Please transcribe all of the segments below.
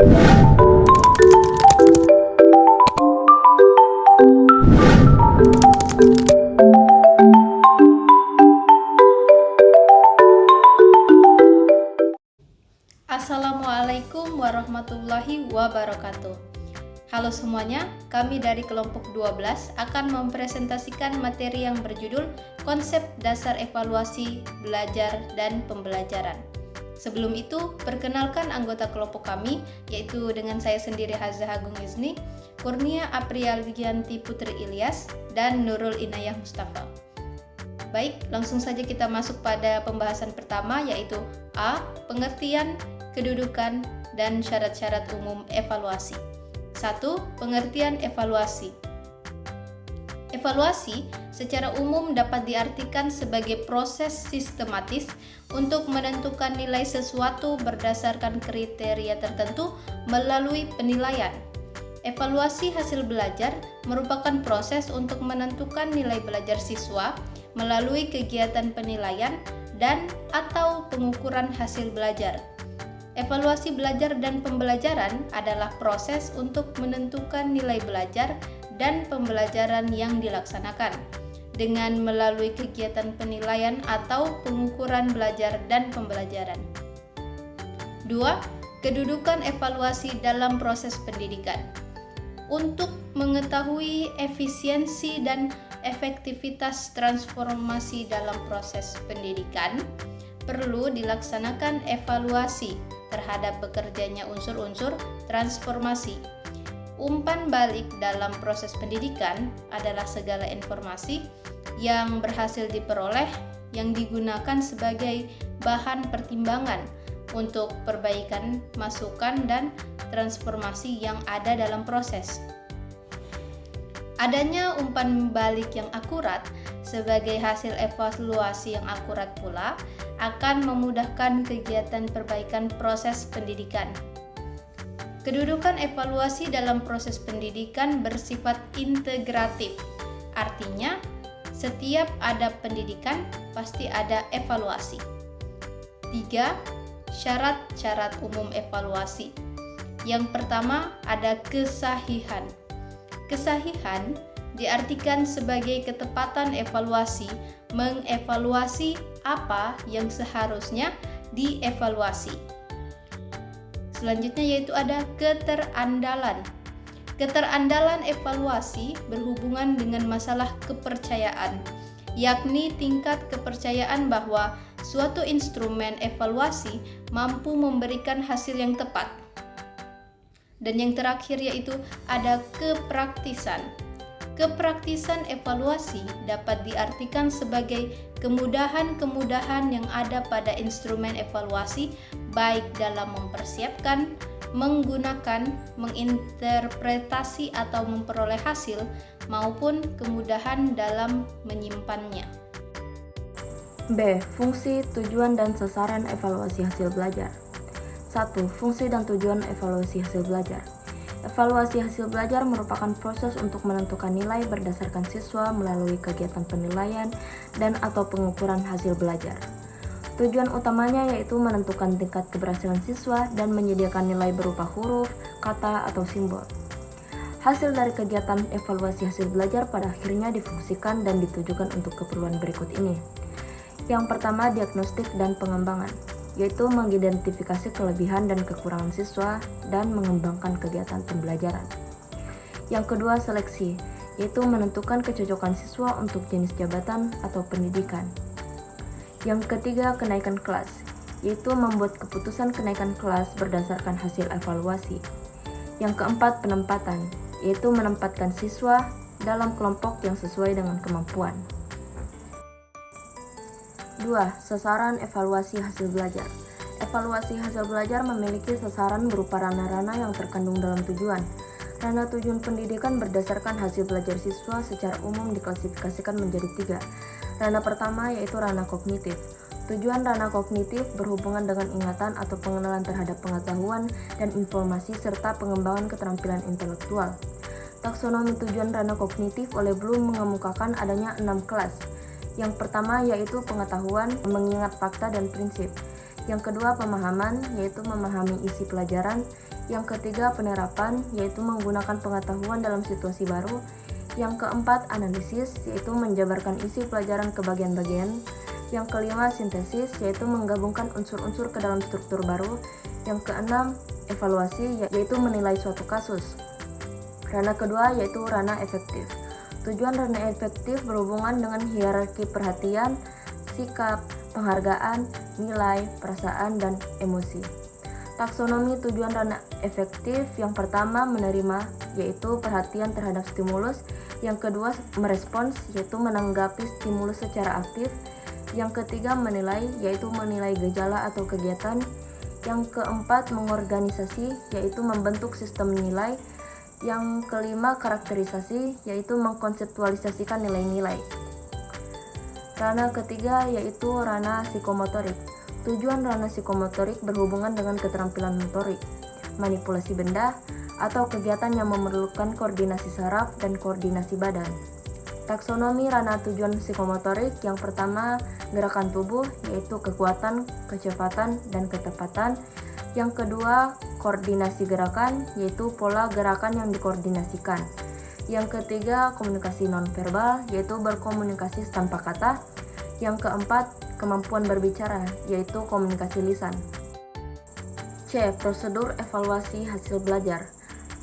Assalamualaikum warahmatullahi wabarakatuh. Halo semuanya, kami dari kelompok 12 akan mempresentasikan materi yang berjudul Konsep Dasar Evaluasi Belajar dan Pembelajaran. Sebelum itu, perkenalkan anggota kelompok kami, yaitu dengan saya sendiri Hazza Agung Izni, Kurnia Aprialianti Putri Ilyas, dan Nurul Inayah Mustafa. Baik, langsung saja kita masuk pada pembahasan pertama, yaitu A. Pengertian, kedudukan, dan syarat-syarat umum evaluasi. 1. Pengertian evaluasi. Evaluasi secara umum dapat diartikan sebagai proses sistematis untuk menentukan nilai sesuatu berdasarkan kriteria tertentu melalui penilaian. Evaluasi hasil belajar merupakan proses untuk menentukan nilai belajar siswa melalui kegiatan penilaian dan atau pengukuran hasil belajar. Evaluasi belajar dan pembelajaran adalah proses untuk menentukan nilai belajar dan pembelajaran yang dilaksanakan dengan melalui kegiatan penilaian atau pengukuran belajar dan pembelajaran. 2. Kedudukan evaluasi dalam proses pendidikan. Untuk mengetahui efisiensi dan efektivitas transformasi dalam proses pendidikan, perlu dilaksanakan evaluasi terhadap bekerjanya unsur-unsur transformasi. Umpan balik dalam proses pendidikan adalah segala informasi yang berhasil diperoleh yang digunakan sebagai bahan pertimbangan untuk perbaikan, masukan, dan transformasi yang ada dalam proses. Adanya umpan balik yang akurat sebagai hasil evaluasi yang akurat pula akan memudahkan kegiatan perbaikan proses pendidikan. Kedudukan evaluasi dalam proses pendidikan bersifat integratif. Artinya, setiap ada pendidikan pasti ada evaluasi. 3. Syarat-syarat umum evaluasi. Yang pertama ada kesahihan. Kesahihan diartikan sebagai ketepatan evaluasi, mengevaluasi apa yang seharusnya dievaluasi. Selanjutnya yaitu ada keterandalan. Keterandalan evaluasi berhubungan dengan masalah kepercayaan, yakni tingkat kepercayaan bahwa suatu instrumen evaluasi mampu memberikan hasil yang tepat. Dan yang terakhir yaitu ada kepraktisan. Kepraktisan evaluasi dapat diartikan sebagai kemudahan-kemudahan yang ada pada instrumen evaluasi baik dalam mempersiapkan, menggunakan, menginterpretasi atau memperoleh hasil maupun kemudahan dalam menyimpannya. B. Fungsi, tujuan, dan sasaran evaluasi hasil belajar. 1. Fungsi dan tujuan evaluasi hasil belajar. Evaluasi hasil belajar merupakan proses untuk menentukan nilai berdasarkan siswa melalui kegiatan penilaian dan atau pengukuran hasil belajar. Tujuan utamanya yaitu menentukan tingkat keberhasilan siswa dan menyediakan nilai berupa huruf, kata, atau simbol. Hasil dari kegiatan evaluasi hasil belajar pada akhirnya difungsikan dan ditujukan untuk keperluan berikut ini. Yang pertama, diagnostik dan pengembangan, yaitu mengidentifikasi kelebihan dan kekurangan siswa dan mengembangkan kegiatan pembelajaran. Yang kedua, seleksi, yaitu menentukan kecocokan siswa untuk jenis jabatan atau pendidikan. Yang ketiga, kenaikan kelas, yaitu membuat keputusan kenaikan kelas berdasarkan hasil evaluasi. Yang keempat, penempatan, yaitu menempatkan siswa dalam kelompok yang sesuai dengan kemampuan. 2. Sasaran evaluasi hasil belajar. Evaluasi hasil belajar memiliki sasaran berupa ranah-ranah yang terkandung dalam tujuan. Ranah tujuan pendidikan berdasarkan hasil belajar siswa secara umum diklasifikasikan menjadi 3. Ranah pertama yaitu ranah kognitif. Tujuan ranah kognitif berhubungan dengan ingatan atau pengenalan terhadap pengetahuan dan informasi serta pengembangan keterampilan intelektual. Taksonomi tujuan ranah kognitif oleh Bloom mengemukakan adanya 6 kelas. Yang pertama yaitu pengetahuan, mengingat fakta dan prinsip. Yang kedua pemahaman, yaitu memahami isi pelajaran. Yang ketiga, penerapan, yaitu menggunakan pengetahuan dalam situasi baru. Yang keempat, analisis, yaitu menjabarkan isi pelajaran ke bagian-bagian. Yang kelima, sintesis, yaitu menggabungkan unsur-unsur ke dalam struktur baru. Yang keenam, evaluasi, yaitu menilai suatu kasus. Ranah kedua yaitu ranah efektif. Tujuan ranah efektif berhubungan dengan hierarki perhatian, sikap, penghargaan, nilai, perasaan, dan emosi. Taksonomi tujuan ranah efektif: yang pertama, menerima, yaitu perhatian terhadap stimulus. Yang kedua, merespons, yaitu menanggapi stimulus secara aktif. Yang ketiga, menilai, yaitu menilai gejala atau kegiatan. Yang keempat, mengorganisasi, yaitu membentuk sistem nilai. Yang kelima, karakterisasi, yaitu mengkonseptualisasikan nilai-nilai. Ranah ketiga yaitu ranah psikomotorik. Tujuan ranah psikomotorik berhubungan dengan keterampilan motorik, manipulasi benda, atau kegiatan yang memerlukan koordinasi saraf dan koordinasi badan. Taksonomi ranah tujuan psikomotorik: yang pertama, gerakan tubuh, yaitu kekuatan, kecepatan, dan ketepatan. Yang kedua, koordinasi gerakan, yaitu pola gerakan yang dikoordinasikan. Yang ketiga, komunikasi nonverbal, yaitu berkomunikasi tanpa kata. Yang keempat, kemampuan berbicara, yaitu komunikasi lisan. C. Prosedur evaluasi hasil belajar.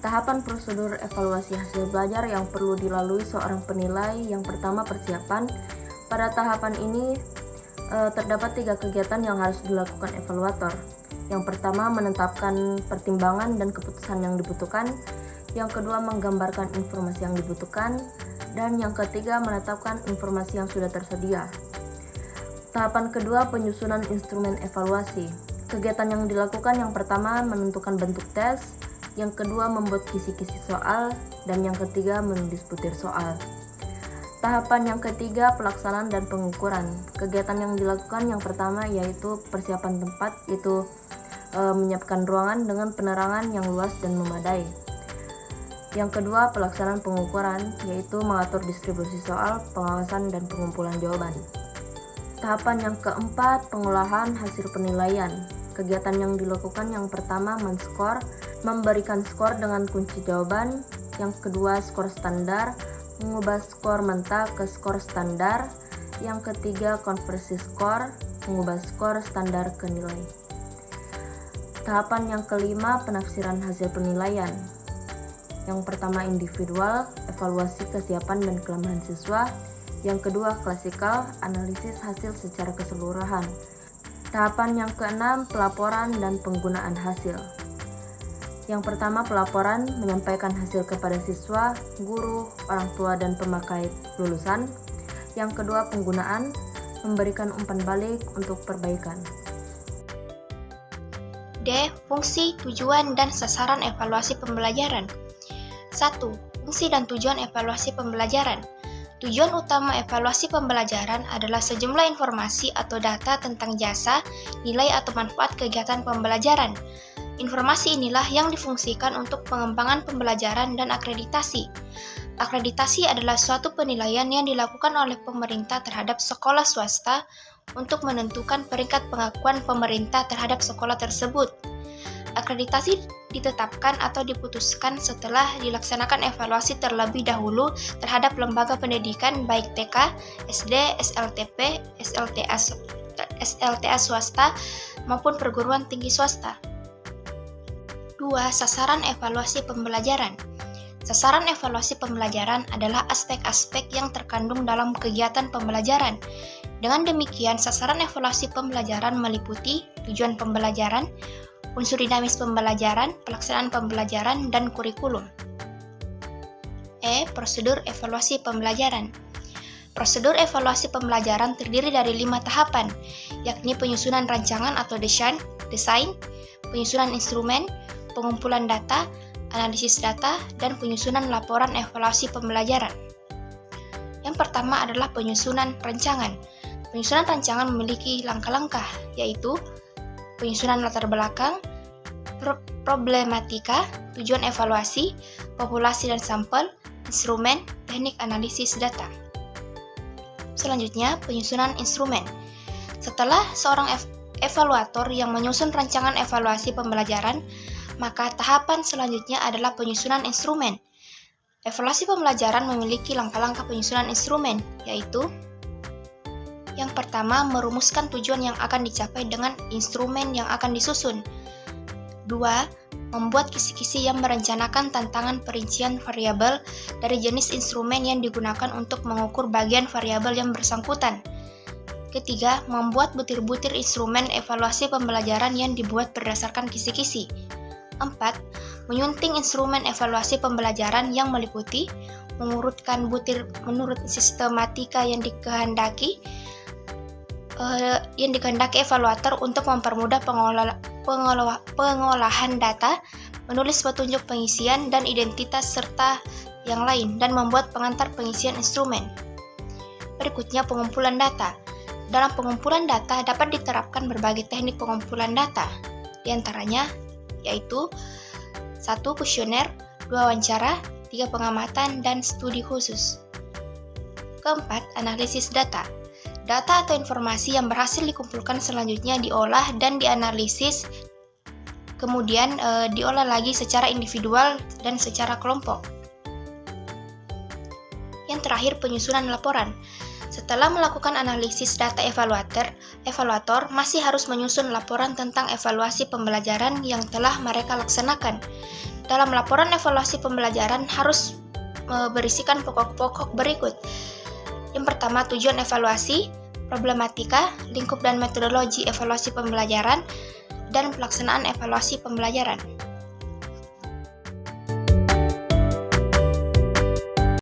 Tahapan prosedur evaluasi hasil belajar yang perlu dilalui seorang penilai. Yang pertama, persiapan. Pada tahapan ini terdapat 3 kegiatan yang harus dilakukan evaluator. Yang pertama, menetapkan pertimbangan dan keputusan yang dibutuhkan. Yang kedua, menggambarkan informasi yang dibutuhkan. Dan yang ketiga, menetapkan informasi yang sudah tersedia. Tahapan kedua, penyusunan instrumen evaluasi. Kegiatan yang dilakukan: yang pertama, menentukan bentuk tes. Yang kedua, membuat kisi-kisi soal. Dan yang ketiga, menulis butir soal. Tahapan yang ketiga, pelaksanaan dan pengukuran. Kegiatan yang dilakukan: yang pertama yaitu persiapan tempat, yaitu menyiapkan ruangan dengan penerangan yang luas dan memadai. Yang kedua, pelaksanaan pengukuran, yaitu mengatur distribusi soal, pengawasan, dan pengumpulan jawaban. Tahapan yang keempat, pengolahan hasil penilaian. Kegiatan yang dilakukan: yang pertama, men-skor, memberikan skor dengan kunci jawaban. Yang kedua, skor standar, mengubah skor mentah ke skor standar. Yang ketiga, konversi skor, mengubah skor standar ke nilai. Tahapan yang kelima, penafsiran hasil penilaian. Yang pertama, individual, evaluasi kesiapan dan kelemahan siswa. Yang kedua, klasikal, analisis hasil secara keseluruhan. Tahapan yang keenam, pelaporan dan penggunaan hasil. Yang pertama, pelaporan, menyampaikan hasil kepada siswa, guru, orang tua, dan pemakai lulusan. Yang kedua, penggunaan, memberikan umpan balik untuk perbaikan. D. Fungsi, tujuan, dan sasaran evaluasi pembelajaran. 1. Fungsi dan tujuan evaluasi pembelajaran. Tujuan utama evaluasi pembelajaran adalah sejumlah informasi atau data tentang jasa, nilai, atau manfaat kegiatan pembelajaran. Informasi inilah yang difungsikan untuk pengembangan pembelajaran dan akreditasi. Akreditasi adalah suatu penilaian yang dilakukan oleh pemerintah terhadap sekolah swasta untuk menentukan peringkat pengakuan pemerintah terhadap sekolah tersebut. Akreditasi ditetapkan atau diputuskan setelah dilaksanakan evaluasi terlebih dahulu terhadap lembaga pendidikan baik TK, SD, SLTP, SLTA swasta maupun perguruan tinggi swasta. 2. Sasaran evaluasi pembelajaran. Sasaran evaluasi pembelajaran adalah aspek-aspek yang terkandung dalam kegiatan pembelajaran. Dengan demikian, sasaran evaluasi pembelajaran meliputi tujuan pembelajaran, unsur dinamis pembelajaran, pelaksanaan pembelajaran, dan kurikulum. E. Prosedur evaluasi pembelajaran. Prosedur evaluasi pembelajaran terdiri dari 5 tahapan, yakni penyusunan rancangan atau desain, penyusunan instrumen, pengumpulan data, analisis data, dan penyusunan laporan evaluasi pembelajaran. Yang pertama adalah penyusunan rancangan. Penyusunan rancangan memiliki langkah-langkah, yaitu penyusunan latar belakang, problematika, tujuan evaluasi, populasi dan sampel, instrumen, teknik analisis data. Selanjutnya, penyusunan instrumen. Setelah seorang evaluator yang menyusun rancangan evaluasi pembelajaran maka tahapan selanjutnya adalah penyusunan instrumen. Evaluasi pembelajaran memiliki langkah-langkah penyusunan instrumen, yaitu yang pertama, merumuskan tujuan yang akan dicapai dengan instrumen yang akan disusun. 2. Membuat kisi-kisi yang merencanakan tantangan perincian variabel dari jenis instrumen yang digunakan untuk mengukur bagian variabel yang bersangkutan. Ketiga, membuat butir-butir instrumen evaluasi pembelajaran yang dibuat berdasarkan kisi-kisi. 4. Menyunting instrumen evaluasi pembelajaran yang meliputi mengurutkan butir menurut sistematika yang dikehendaki evaluator untuk mempermudah pengolahan data, menulis petunjuk pengisian dan identitas serta yang lain, dan membuat pengantar pengisian instrumen. Berikutnya, pengumpulan data. Dalam pengumpulan data dapat diterapkan berbagai teknik pengumpulan data, diantaranya yaitu 1. Kuesioner, 2. Wawancara, 3. Pengamatan, dan studi khusus. Keempat, analisis data. Data atau informasi yang berhasil dikumpulkan selanjutnya diolah dan dianalisis, kemudian diolah lagi secara individual dan secara kelompok. Yang terakhir, penyusunan laporan. Setelah melakukan analisis data evaluator masih harus menyusun laporan tentang evaluasi pembelajaran yang telah mereka laksanakan. Dalam laporan evaluasi pembelajaran harus berisikan pokok-pokok berikut. Yang pertama, tujuan evaluasi, problematika, lingkup dan metodologi evaluasi pembelajaran, dan pelaksanaan evaluasi pembelajaran.